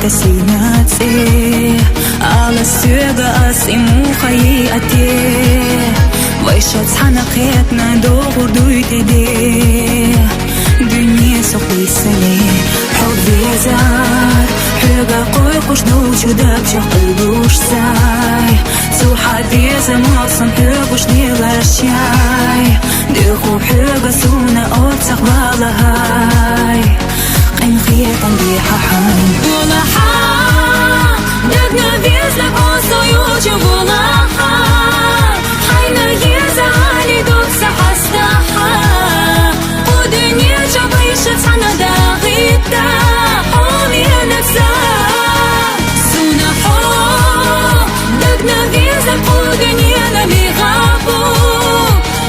تسليماتي على السياقة أسيمو خيئتي ويشات حنقيتنا دوغر دويتي دي دنيا سوقي سلي حبي يزار حيقا قوي قوش دوش وداك شقلوش ساي سو حدي زماصم حيقوش نيغاشياي ديخو حيقا سونا أوتسق بالهاي قين خيطان بيحا حاي ولا حا دقنا بيزلك أوسو يوجو ولا حا حينا يزعالي دوكسا حستحا ودنيا جبيشت حنا داغيتا حومي نفسا سونا حو دقنا بيزلك ودنيا نبي غابو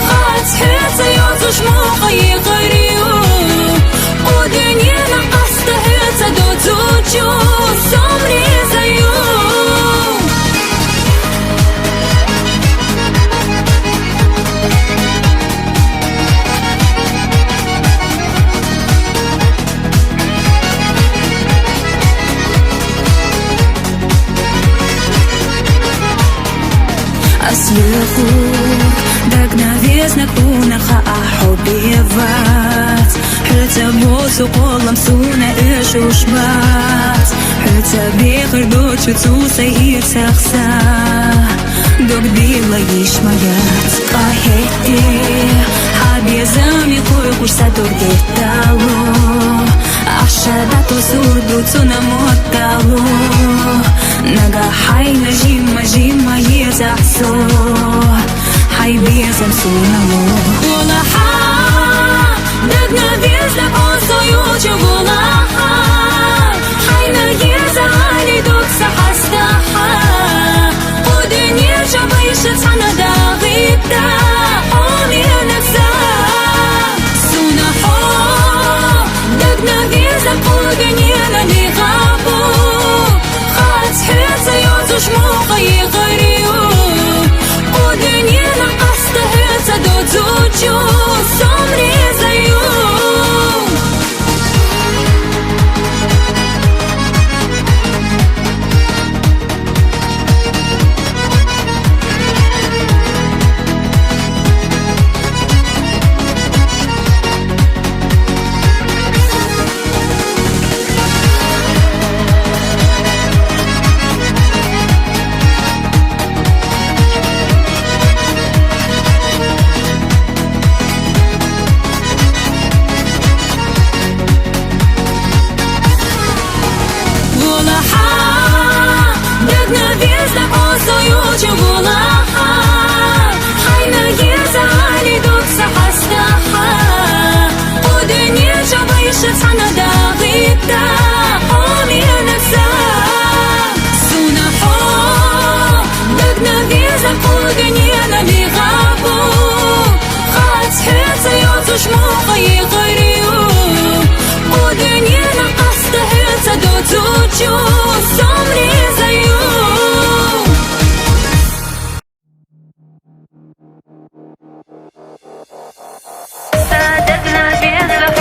خات حيطا يوزوش موقعي غريو ودنيا نقصت حيطا دوتوجو سمري زيو أسلخوك دقنا فيزنا كونا خاء حبي فات حتى بوسو قولم سونا إيش وشبات حتى بيخر دوتش توسا يتخسا دوك ديلا يشميات قاهيتي حابي زامي كوي كورسا دوك ديتالو عشاداتو سودو تونا موتالو نغا حينا جيما يزحسو حي بيزم سونامو ولا حا دقنا بيزلك أوسو يوجو ولا حا حينا يزعالي دوكسا حستحا ودنيا جبيشت حنا داغيتا حومي نفسا سونا حو دقنا بيزلك ودنيا نبي غابو خات حيطا يوزوش موقعي غريو ودنيا نقصت حيطا دوتوجو سمري زيو موقعي غريو ودنيا نقصت حيطا دوتوجو سمري زيو صادقنا بيزلك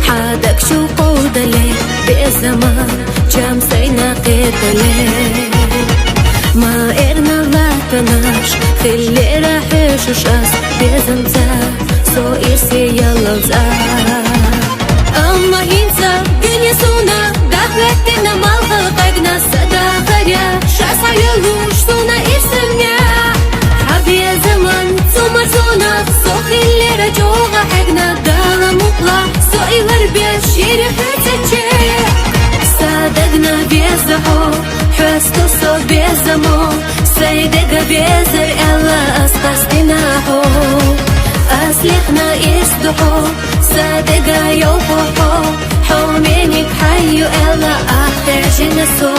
حادك شو قودلي بزمان جام سينا قيتلي ما إرنا لاتناش خلي راح يشوش أس بزمتا سو إرسي يلا زار أما هينسا دنيا سونا دخلتنا مالها قدنا سدا خريا شاس عيلوش سونا إرسمنا حبي يا زمان سومر سونا سوخي اللي رجوغا حقنا دالا مطلع سوئي غربيا شيري فتتشي صادقنا بيزحو حسكو صو بيزمو سيدق بيزر إلا أسقستناهو أسلحنا إصدحو صادقا يوفوحو حومينك حيو إلا أحتاج نسو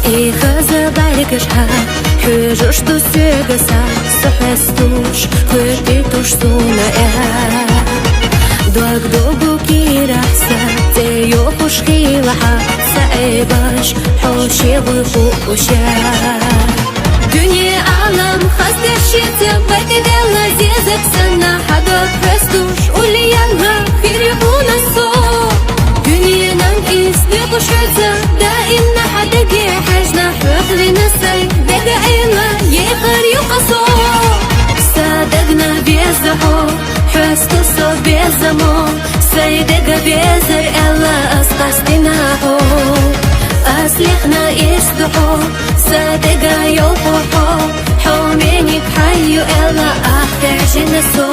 И хаза барикашха Хюжуш ту сюгаса Сухастуш Хюрти туш суна Дуак дугу кираса Те йохуш хилаха Саибаш Хоши выпуша Dünya alam хасташица Байтидела зезак сана Хада хастуш Улиянга Хирюбуна со Dünyanın ismi kuşatsa Daimna hadagi hajna Hıqli nasay Daga'ina Yeqar yuqaso Sadaqna bizaho Hüstu so bizamo Saydaga bizar Ella asqastinaho Aslihna isduho Sadaga yuquho Hawminik hayu Ella ahtajina so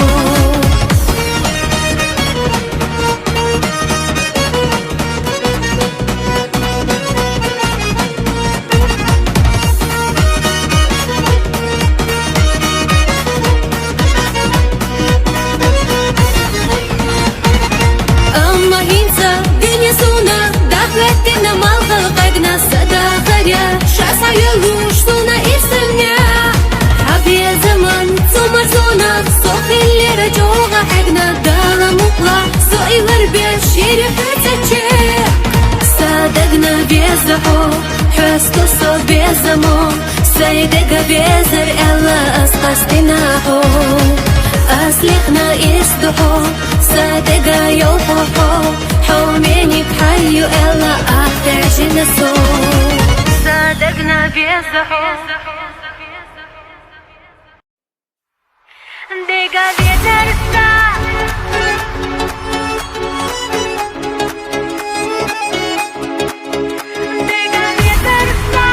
Дахлеттина малха қайгна сада харя Шас айылуш суна ирсімня Хаби я заман сумар зона Сохиллера жоға хагна дала мутла Соилар беш шири хатаче Садагна безахо Хюсто со безамо Сайдага безар Элла асқастинахо Аслихна истухо Садага йофохо حومينك حيو إلا أحتاج نسو صادقنا بيزحو ديقا بيترسا ديقا بيترسا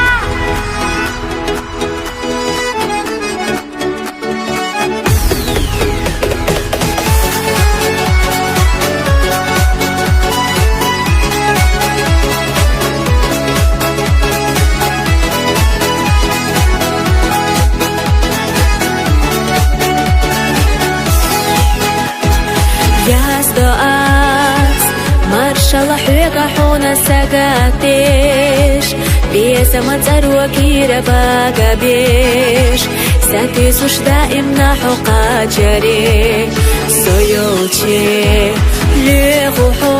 Marshalla huega hona sagatish Biesa mazar wakira bagabish Satis daimna huqajari Soyolchi Lihuhu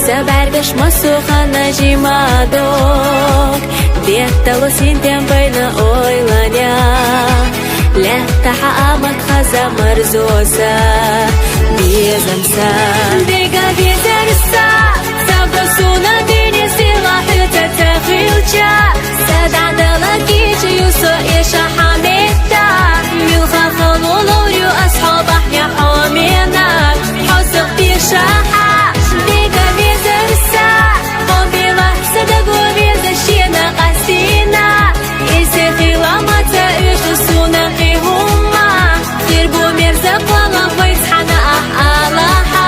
Sabargash masuqa najimadok Diattalo sintem bayna oylanya Lehtaha amak khaza marzosa Biezamsa Diga biezarsa Savda suna dini silahi tatakhilcha Sadadala kichi yuso isha hamita Milha khaluluryu ashobah ya hominak Hosuk bishaha Diga biezarsa Qobila sadagu biezashina qasina Isi khilamata ishu suna qihumma Kirbu mirza qala baytxana Alaha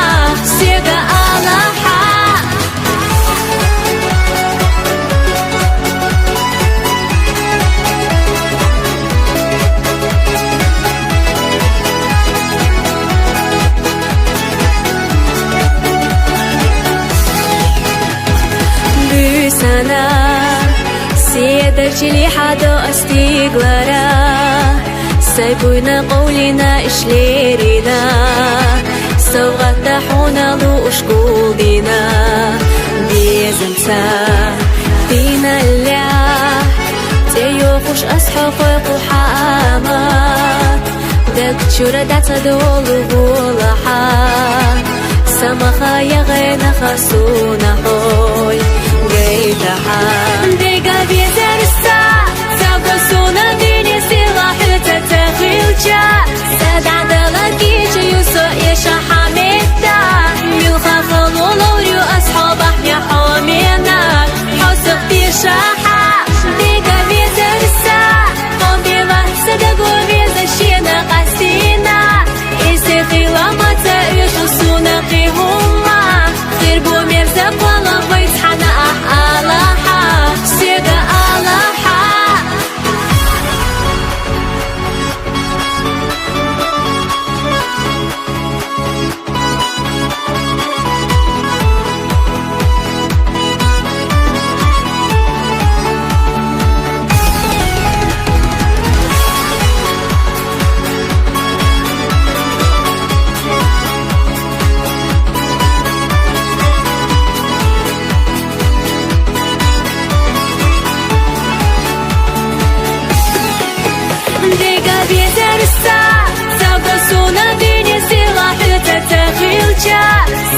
Siga alaha Büsana Siyadarchili hado astiglara Saypuyna qawlina ishlerina Sawgata hunalu ushkuldina Biezamsa Dina Allah Teyoqush asxuqu hamat دك شردة دول لحا سمخا يغينا خسونا حوي جيتها ديقا بيزرسا سابسونا ديني سلاح تتغيلجا سدع دلقيج يوسو يشا حميدا ملخا خلولوريو أصحاب احنا حومينا حوسق بيشاحا ديقا بيزرسا قنبيلا سدقو بيزشينا قسينا إيسي خيلاما تأيشو سونا قيهما خيربو ميرزق والله بيتحنا ألاحا سيقا ألاحا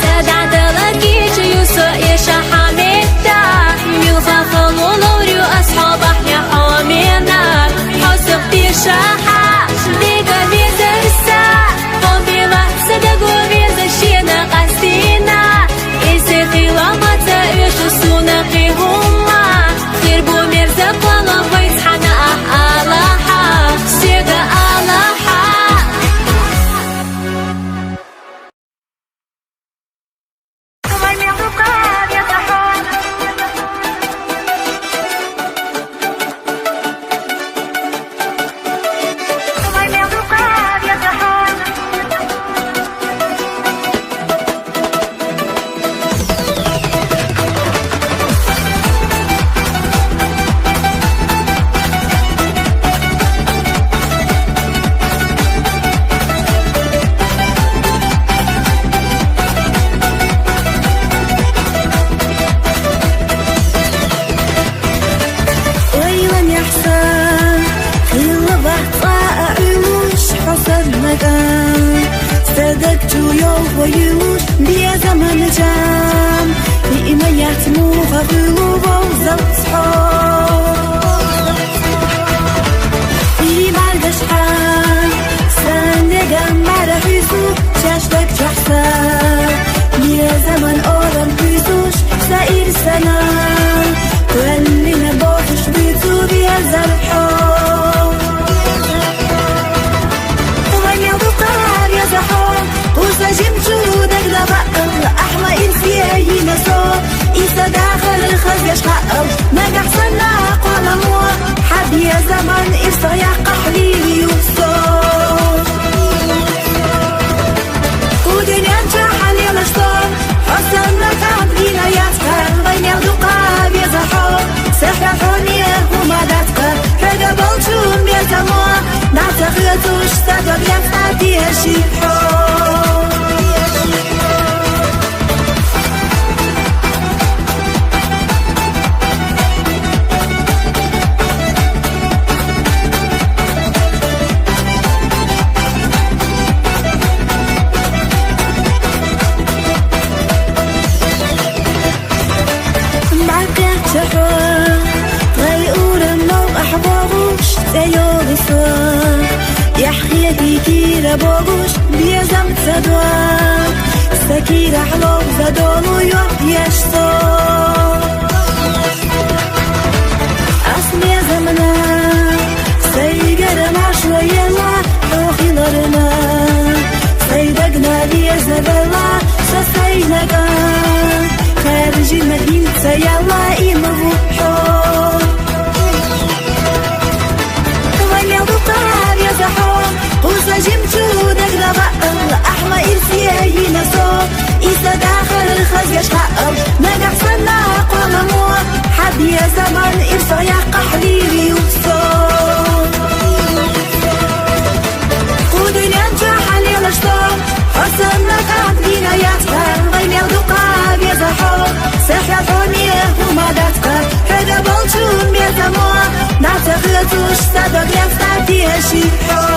سدع دلقيج يوسو يشا حميدا ملخا خلولوريو أصحاب احنا حومينا حوسق بيشاحا ديقا بيزرسا قنبيلا سدقو بيزشينا قسينا إيسي خيلاما تأيشو سونا قيهما خيربو ميرزق والله بيتحنا ألاحا سيقا ألاحا بوش بیازم صدوان سکی رحلو زدولو یشتو اسمی زمنا سیگرم عشویلا روحیلرنا سیدگنا لیزبلا سسینگا خارجی مدین سیلا ایموحو ولی بطار یزحو وسجمتو دقنا بقل أحمى إرسيه نسو إذا داخل الخزيش حقل نقع صنع قلمو حد يا زمان إرسا يقح لي يوسو قودين ينجح علي لشتو حسنا تعبينا يتكر غير يغدقا بيزحو سحيا حونيه وما داتكر حدا بلشون بيزمو نعتقلتوش صدق يفتاتي هشيحو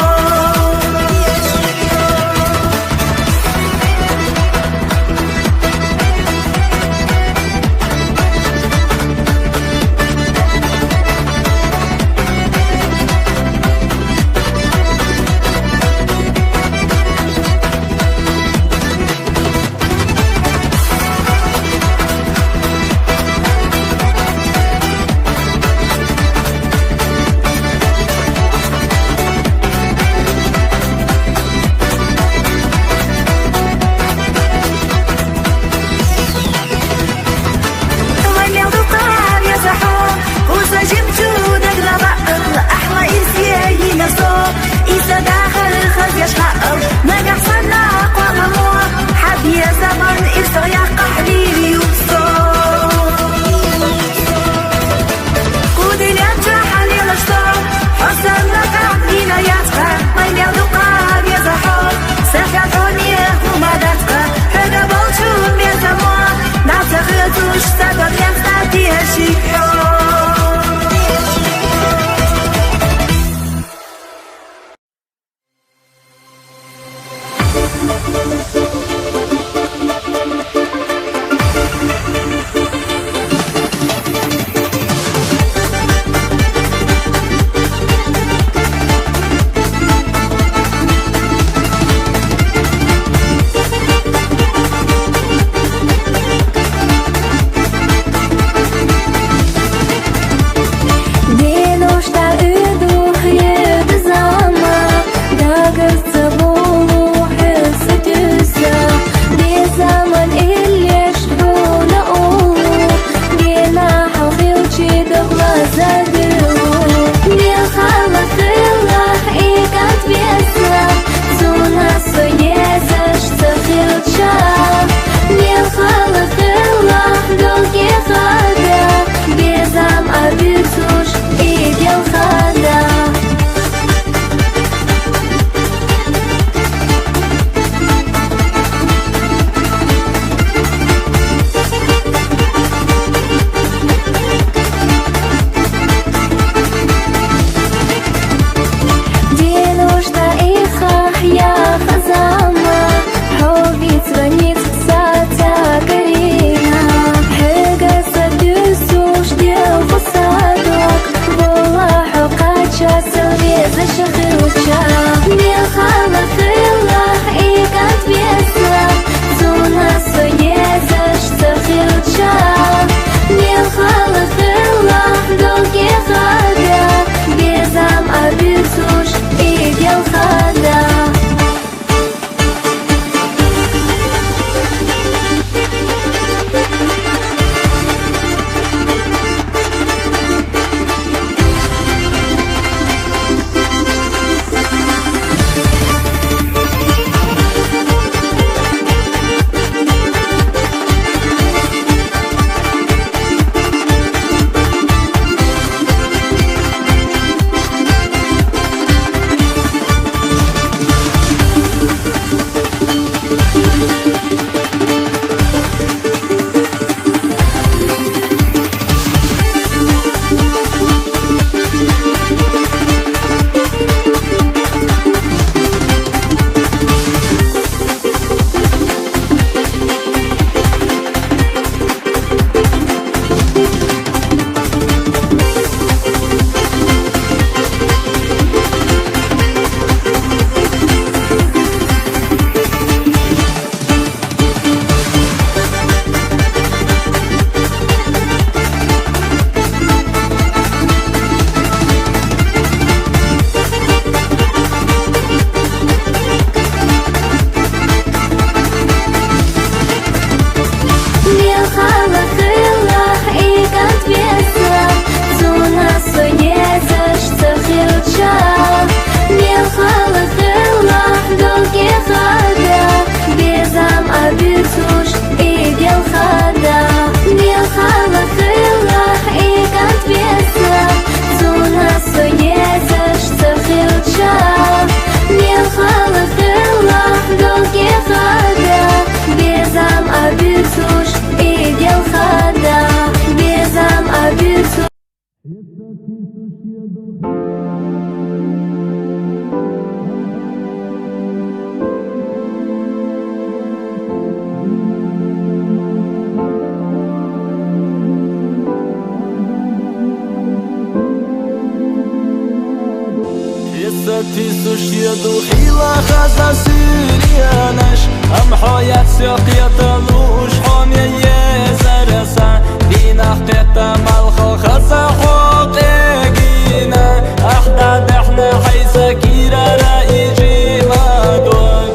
يدو خيلة خزا سوريانش أم حياة سقيت لوش حمي يزرسا دينا حقيقة مالخو خزا حقيقينا أحداد احنا حيث كيرا رأيجي ما دوك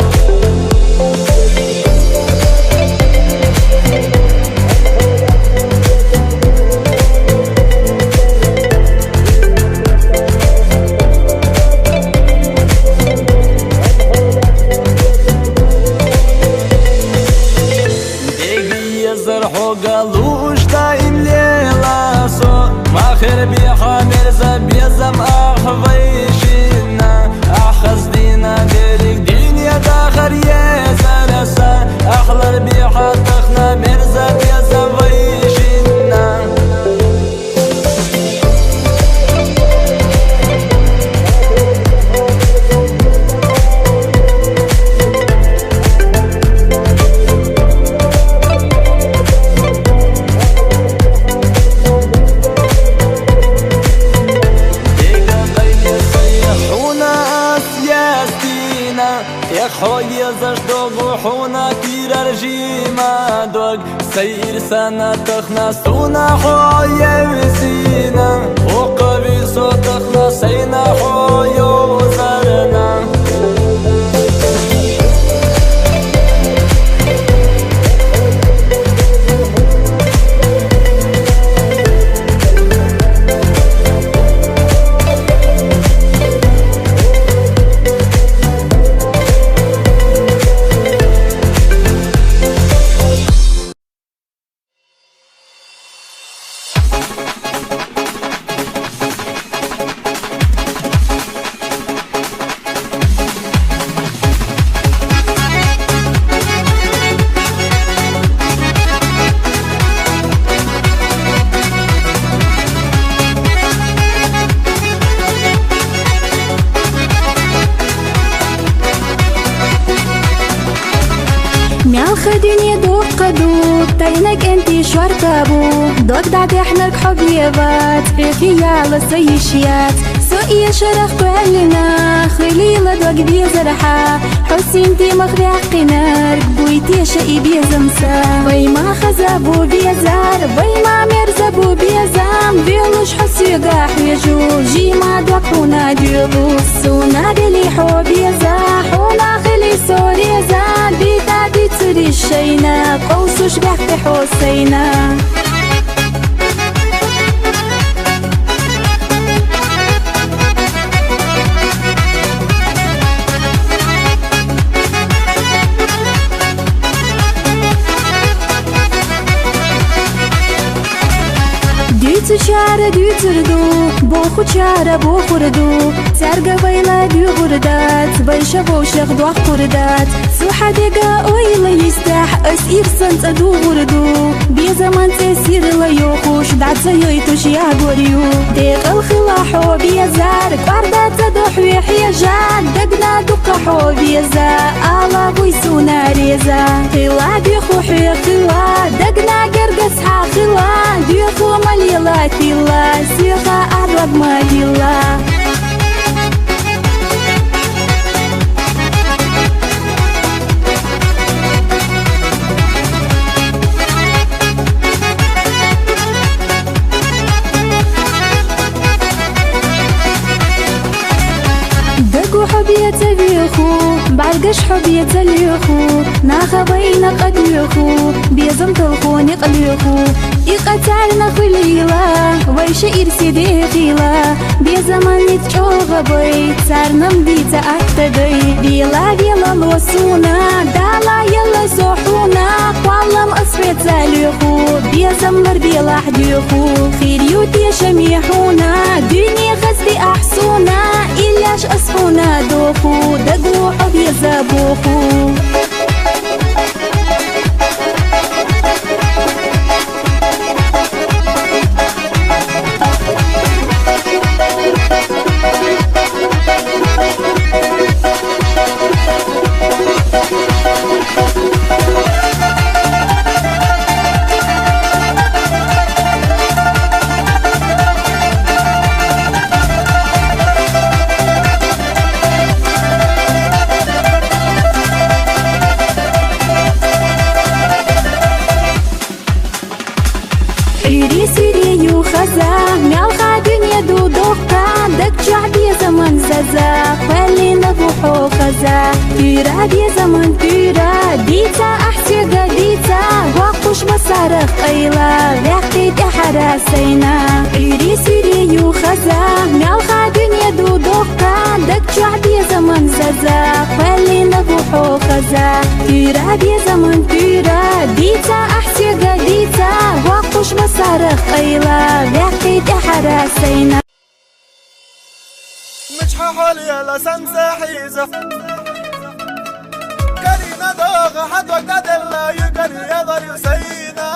قالوش دايم ليلة سو ما خير بيحا مرزا بيزم أحفيشنا أحخز دينا ديرك دنيا داخر يزرسا أحلى بيحا تخنا مرزا بيزم ويشنا خوی زشدوگ و خونا تیر رجیما دوگ سیر سنا تخنا سونا خوی وزینا و قوی سو تخنا سینا خوی وزرنا خديني دوق قدوب تاينك انتي شواركابو دوق دعت احنك حبيبات فيكي على سيشيات سوئي شرخ كوالنا خليلة دوق بي زرحا حسينتي مخبي عقنار بويتي شئي بي زمسا ويما خزابو بي زار ويما مرزبو بي زام بيلوش حسي قاح ويجو جيما دوقونا ديلو سونا بلي حو بي زاحونا خلي سوري زان بيتا دي تري الشينا قوسوش بحث حسينا شعر دوتردو بوخو شعر بوخردو سرقة ويلا دو غردات بيشا بوشيخ دو قردات سو حدقة ويلا يستح اسير سنت ادو غردو بي زمان تسير لا يوخوش دعت سيويتوش يا غوريو ديق الخلاحو بي زار قردات دوح ويحيا جان دقنا دقحو بي زا آلا بويسونا ريزا خلا بيخو حيا خلا دقنا قرقس حا خلا بيخو مليلا تلا سيخا أعرض مدلا دقو حبية بيخو بعرقش حبية اليخو ناخا بينا قد يخو بيزم تلخوني قليخو يقتلنا خليلا ويش إرسي دي خيلا بيزمان نتشوغ بيت سارنا مديتا أكتدي بيلا بيلا لوسونا دالا يلا سوحونا والله مقصفت زاليخو بيزمر بيلا حديخو خيريوتي شميحونا دنيا خزدي أحسونا إلاش أصحونا دوخو دقو حبي زابوخو يا زمان تيرا ديتا أحسيقا ديتا وقوش مسارق أيلا لحقيت إحراسينا إيري سيري يو خزا مالخا دنيا دو دوقا دك شعب يا زمان زازا خلي نفوحو خزا تيرا يا زمان تيرا ديتا أحسيقا ديتا وقوش مسارق أيلا لحقيت إحراسينا مجحة حاليا لا سنسى حيزة كرينا دوغ حد وقت دلا يقري يضر يسينا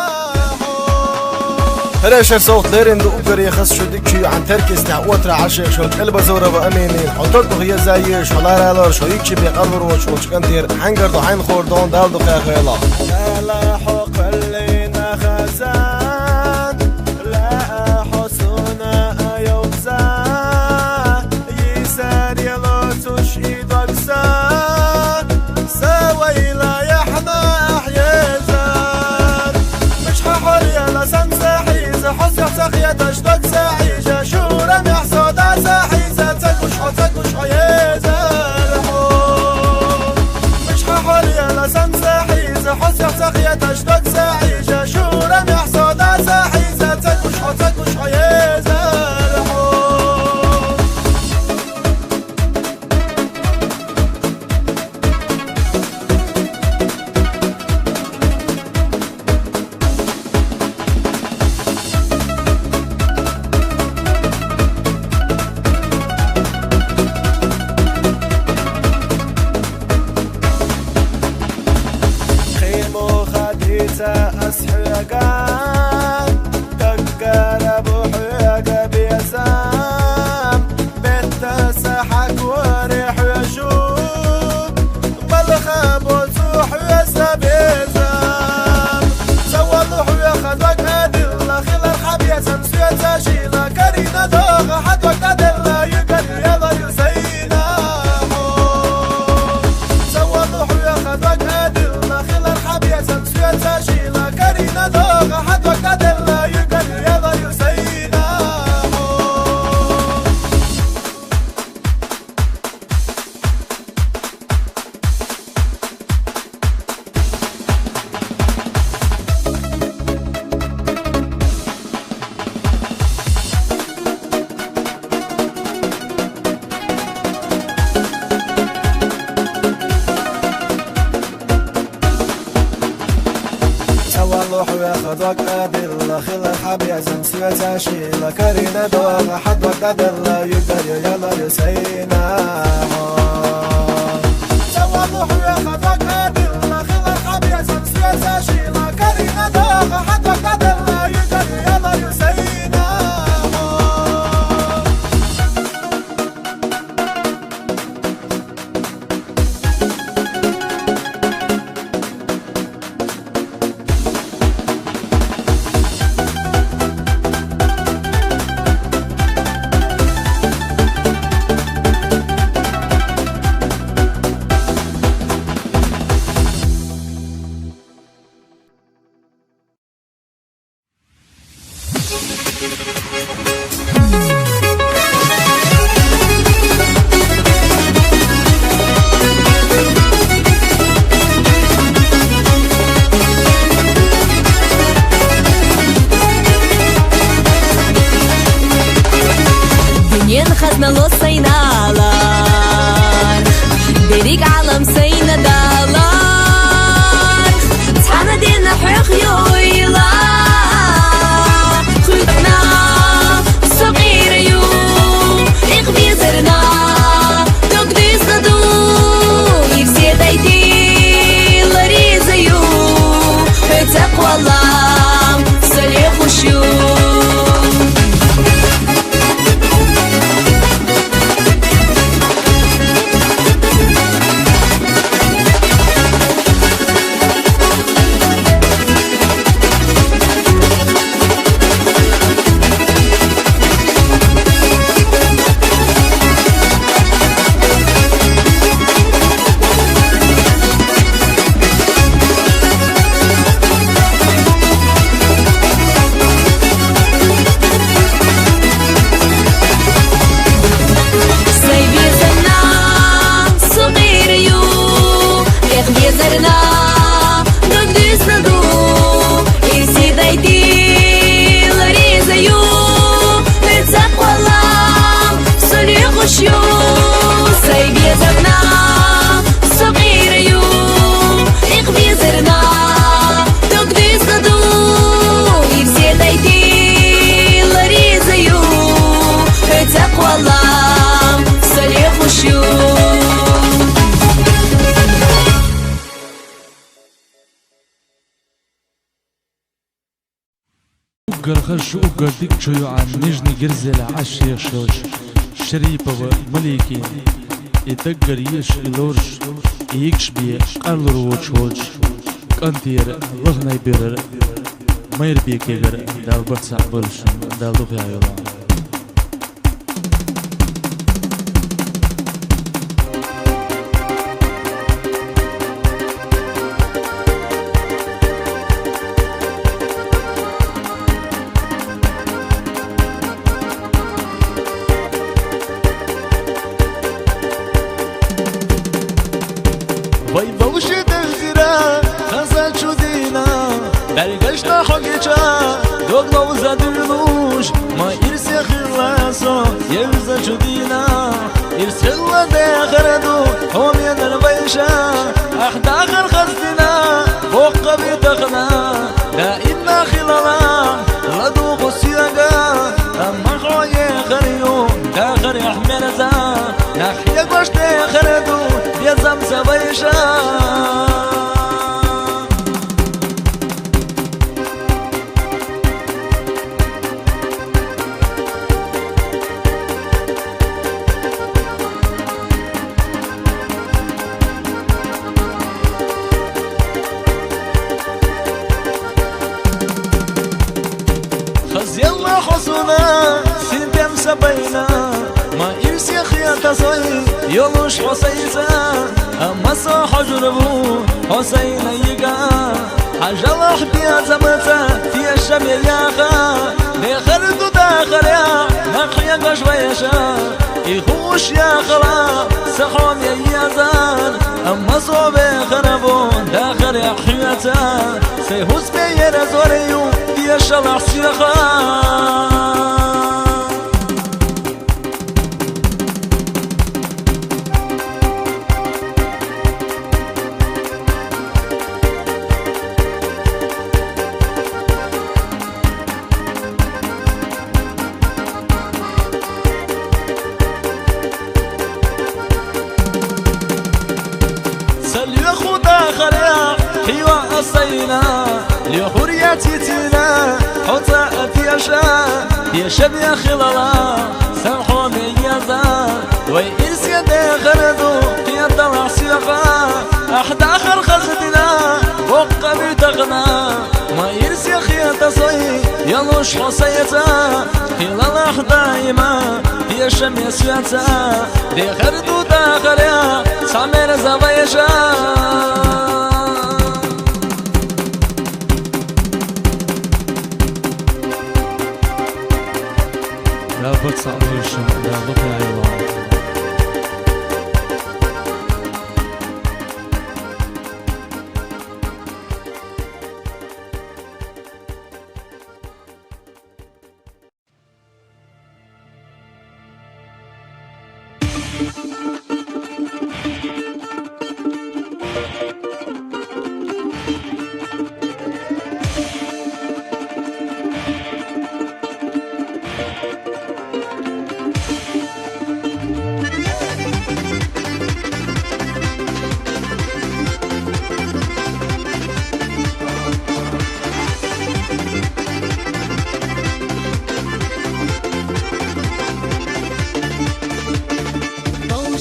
هراشر صوت ليرين دو أقر يخص شدكي عن تركز تعوتر عشيق شو القلب زورة بأمينين حطرد غيا زايش حلار هلار شو يكشي بيقرر وشو شكنتير حنقر دو حين خوردون دال دو خيخيلا لا حق اللينا خزان لا حسونا يوزان يسار يلو تشي دقسان سوي لا يحنا أحيزان مش ححريا لا سنسى حس يحسخ يدشتك سعيجة شورا محسود ساحيزة تكوش حيزة الحب مش ححريا لا سنسى حس يحسخ يدشتك سعيجة شورا محسود ساحيزة تكوش حيزة أسحقان تقرب حيقة بيسام بنت سحق وريح وشوب بالخاب وسوح يسبيزام سوى الضوح وياخذك أدلة خل الحب يسم سويت ساشيلة كرينا دوغ حد وقت أدلة يقري يضا يسينا سوى الضوح وياخذك أدلة خل الحب يسم سويت ساشيلة كرينا دوغ حد وقت دلا يقري يضا يسينا والله وياخذك أدلة خل الحب يزن سويت أشيلة كرينا دوغ حد وقت دلا يقدر يلا يسينا والله وياخذك أدلة خل الحب يزن سويت أشيلة كرينا دوغ حد وقت دلا يقدر يلا يسينا خزنا للصينالار بريق عالم سينا دالار تحانا دينا حيخيويلا خيطنا صغير يو إقبي زرنا تقدي صدو يكسي دايتي لريزة يو بتقوى الله سليخ وشو خش أقر ديك شو عن نجني جرزل عشي شوش شريبة ومليكين يتقر يش إلورش يكش بيه قرلر وچوش كنتير لغنا يبير مير بيك يبير دال برسع بلشن دال دخيا يولا وای بوشی دلگیره خزل شدینا برگشت حقیقه دوگ نوزه دلوش ما ایرسی خلصو یوزه شدینا ایرس خلا دخردو همی نربیشه اخداخر خزدینا بوق بیتخنا دائما خلالا لدو غسیاگا اما خوی خریو داخر احمر زا نخیه گوشت خردو بیزم سویشه خزيلا حصونا سيدم سبينا ما يرسي خياطة صي يلوش حسيسا أما صاح جربو حسين يقا حجل حبيا زمتا في الشم ياخا بخردو داخل يا نقيا قشويشا يخوش يا خلا سحوم يزان أما صوبي خربون داخل يا حياتا سيهوس بير زوريو يشلح سيخا سلي خدا خليا حيوة أصينا لحريتي تينا حتى أتيشا يشب يا خلالا سرحو ميزا ويرس يدي خردو قيادة العسيقا أحد آخر خزدنا وقع بتغنا ما يرس يا خياطة صي يلوش حسيتا خلال دايما يشم يسياتا دي خردو داخل يا سامر زبايشا لا برسع بلشن دال دخيا يولا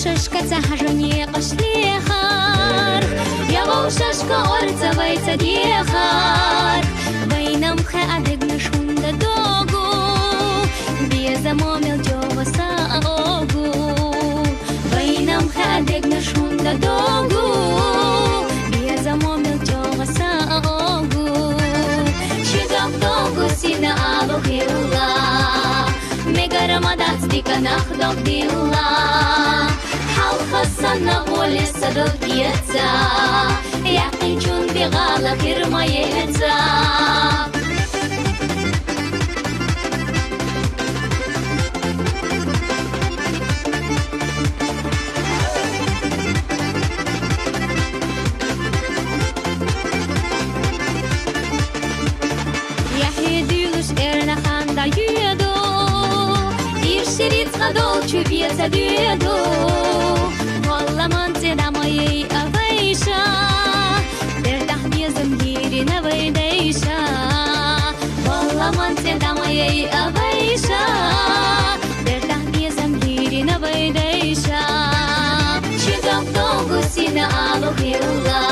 Шашка цахажуне кашлехар Я шашка орцавай цадехар Вайнам хэ адегна шунда догу Беза момел джова саогу Вайнам хэ адегна шунда догу Беза момел джова саогу Шигам догу сина алухилла Мегарамадат стика нахдок дилла حالخصنا قولي صدقيتا يحقي جون بغالة كرميتا يحيي ديلوش إرنا خاندا يدو إرشريت غدول شوفيتا ديدو والله ما انت دمي أفيشا ترتاح بيزم جيري نبيديشا والله ما انت بي أبيشا درتاح بي زمهيري نبيديشا شدوك دوغو سينا آلو خيولا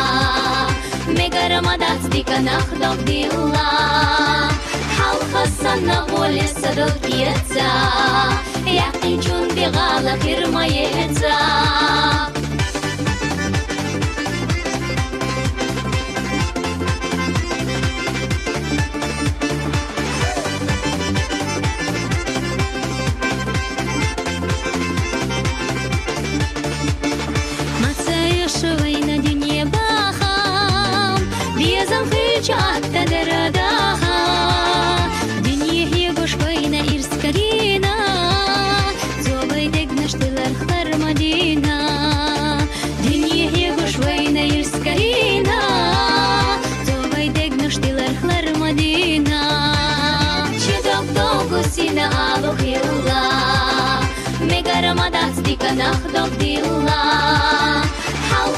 ميغر مدات ديكا نخدوك ديولا حال خصنا غولي صدوك يتا يقين جون بغالا خير ما يتا شوينا دنيا باخام بيزم خيج عتا درداها دنيا هي شوينا إرس كرينا زوبي دقنش تلر خطر مدينة دنيا هي شوينا إرس كرينا زوبي دقنش تلر خطر مدينة شدوك دوغو سينا آلو خيولا ميغر مدات ديكا نخدوك ديولا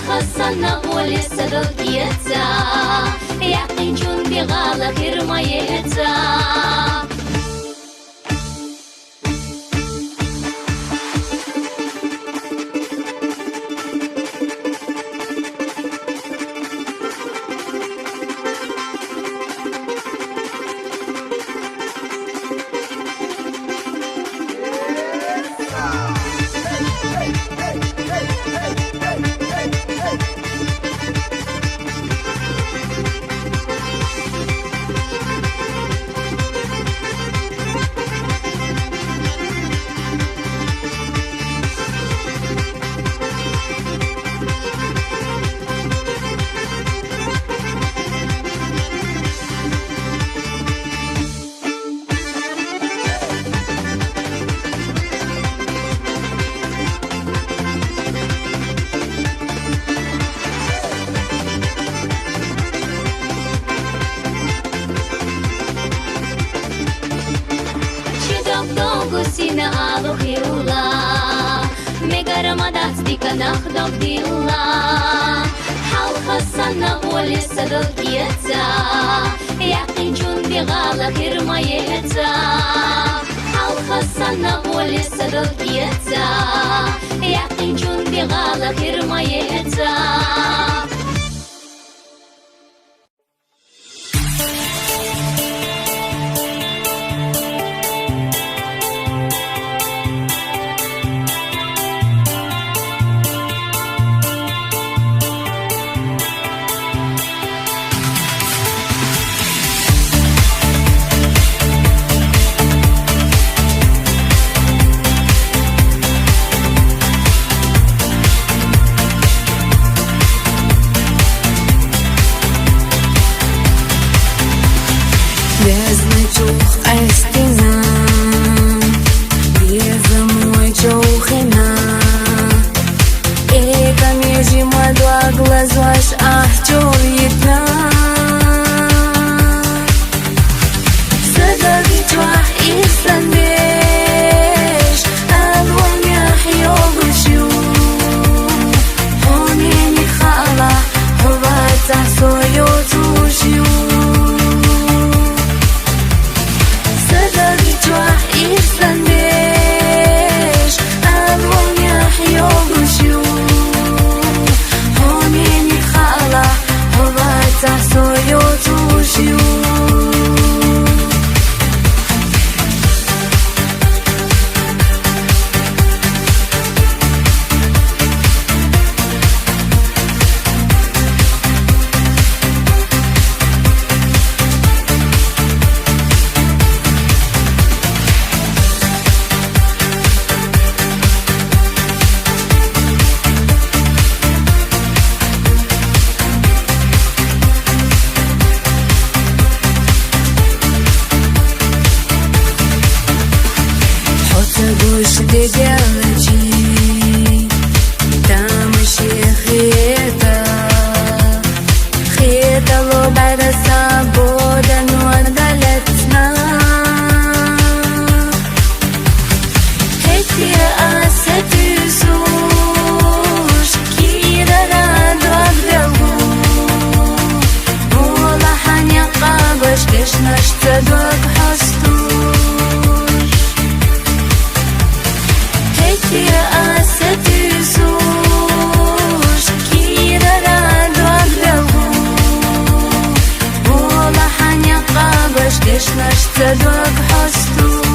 خصنا غولي صدوك يتا يقين جون بغالا خير ما يتا سينا آلو خيولا ميغر مدات ديكا نخدوك ديولا حال خصنا غولي صدوك يتا يقين جون بغالا خير ما يتا حال خصنا غولي صدوك يتا يقين جون بغالا خير ما يتا صدق حستوش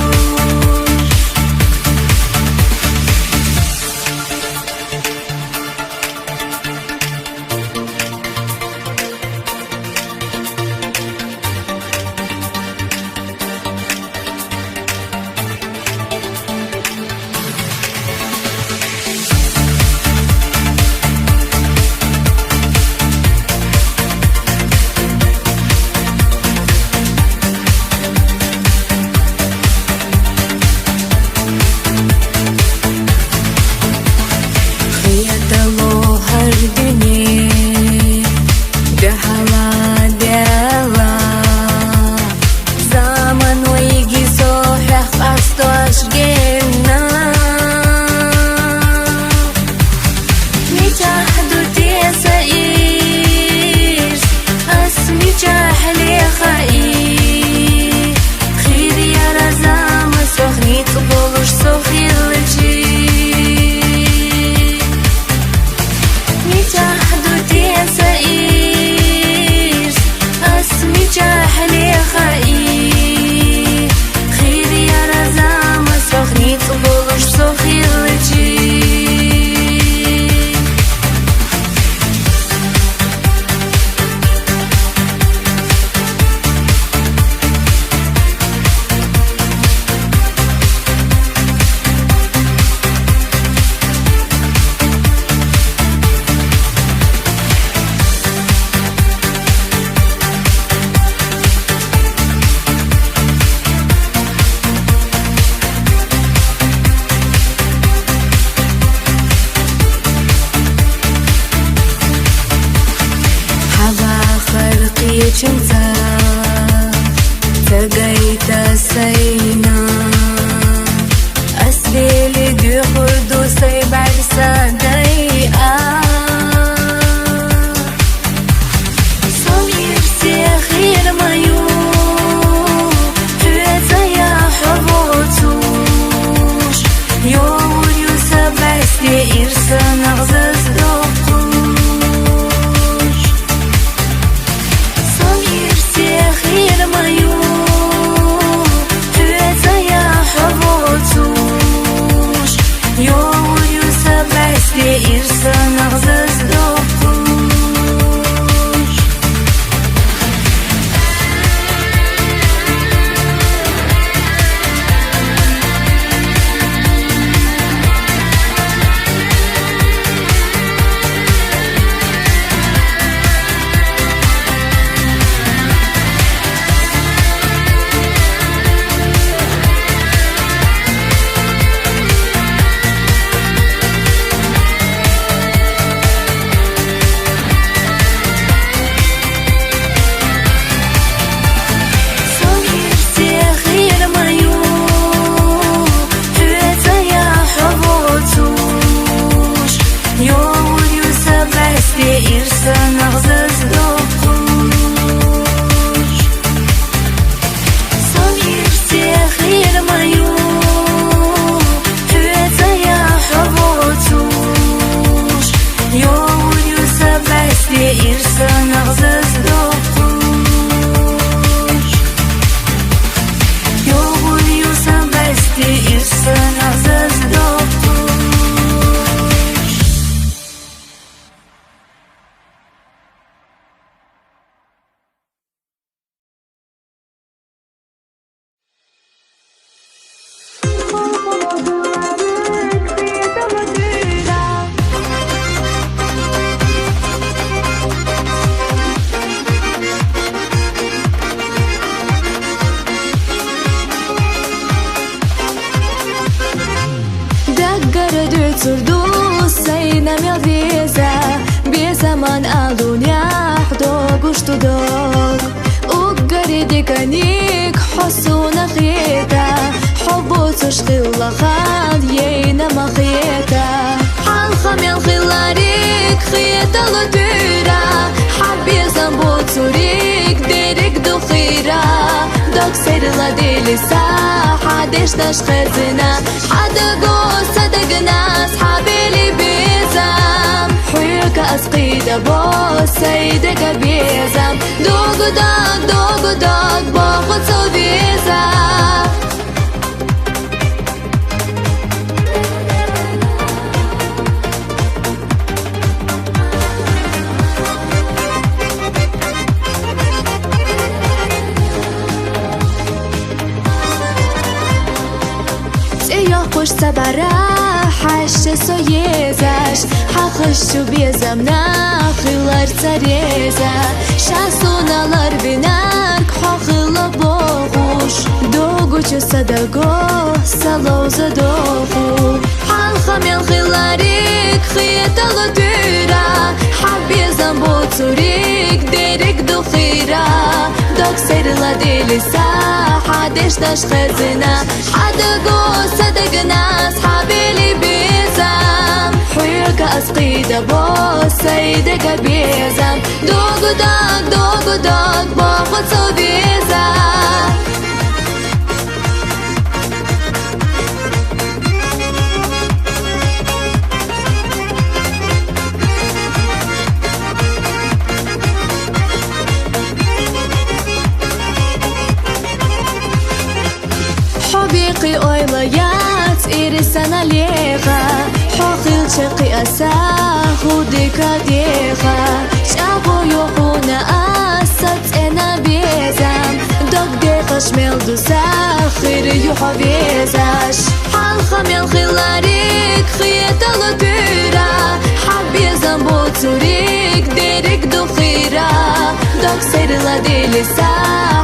اسقيده بوسيدك بيزم دوغ داغ باخد سوبيزا خوش سبره حش سویزش حقشو بیزم نخیلر سریزه شاسوناlar binek حقیلا boğuş Doğucu sadago salauza doğu Halkam yalxilarik xiyetalı düra Habizam bu turik derik duxira Dok serila delisa حدش داش خزنة حدقو صدقنا أصحابي اللي بيزم حيوك أسقيده بوسيدك بيزم دوغ داغ باخد سوبيزا حبيقي أويلايات إيرسان عليها حقيل شقي أساه وديكا ديها شابو يوحونا أسات أنا بيزم دوك ديخش ميلدو ساخر يحبيزاش حالخم يالخيلاريك خيطة لدورا حبيزم بوتوريك ديريك دوخيرا دوك سيرلا ديليسا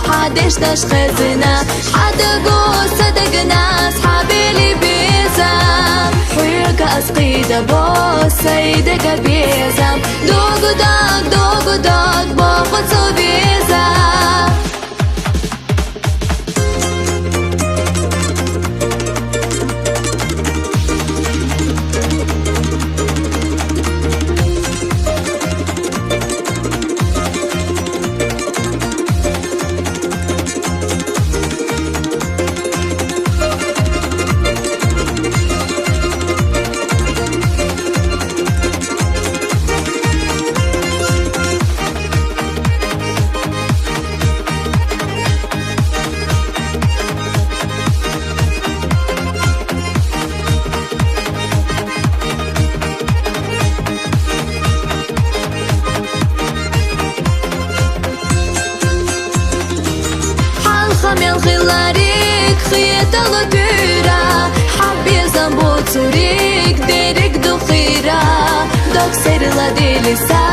حدش داش خزنة حدقو صدقنا أصحابي اللي بيزم حيوك أسقيده بوسيدك بيزم دوغ داغ باخد سوبيزا خيلاريك خيطة لدورا حبيزم بوتوريك ديريك دوخيرا دوك سيرلا ديليسا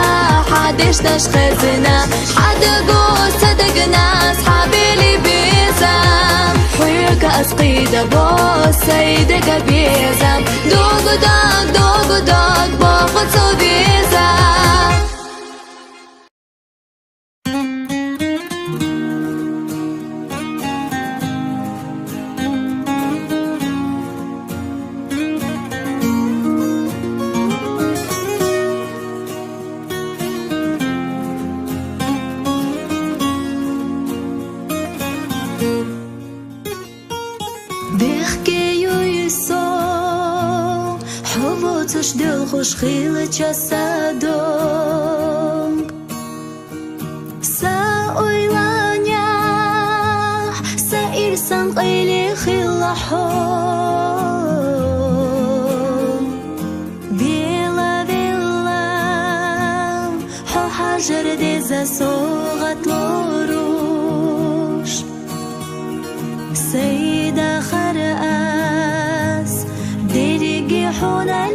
حدش داش خزنة حدقو صدقنا أصحابي اللي بيزم حيوك أسقيده بوسيدك بيزم دوغ داغ باخد سوبيزا دل خوش خیل چسادم سا اویلانیا سا ایرسان قیلی خیلحام بیلا حو حجر دیزا سوغت لوروش سیدا خرأس دیریگی حونا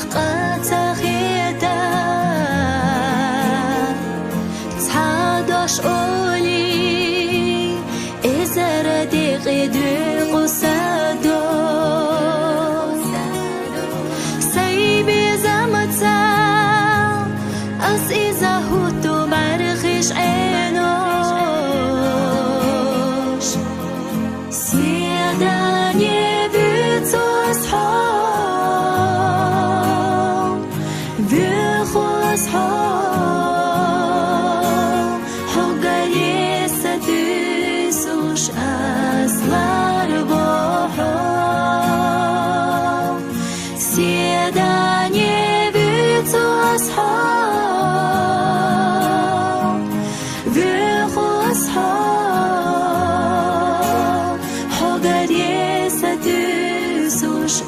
قطع خيدا تصحادش قولي إذا ردي غدو قصادو سيبي زمتا أس إذا هوتو برخش عينوش سيداني حقد يسدس وش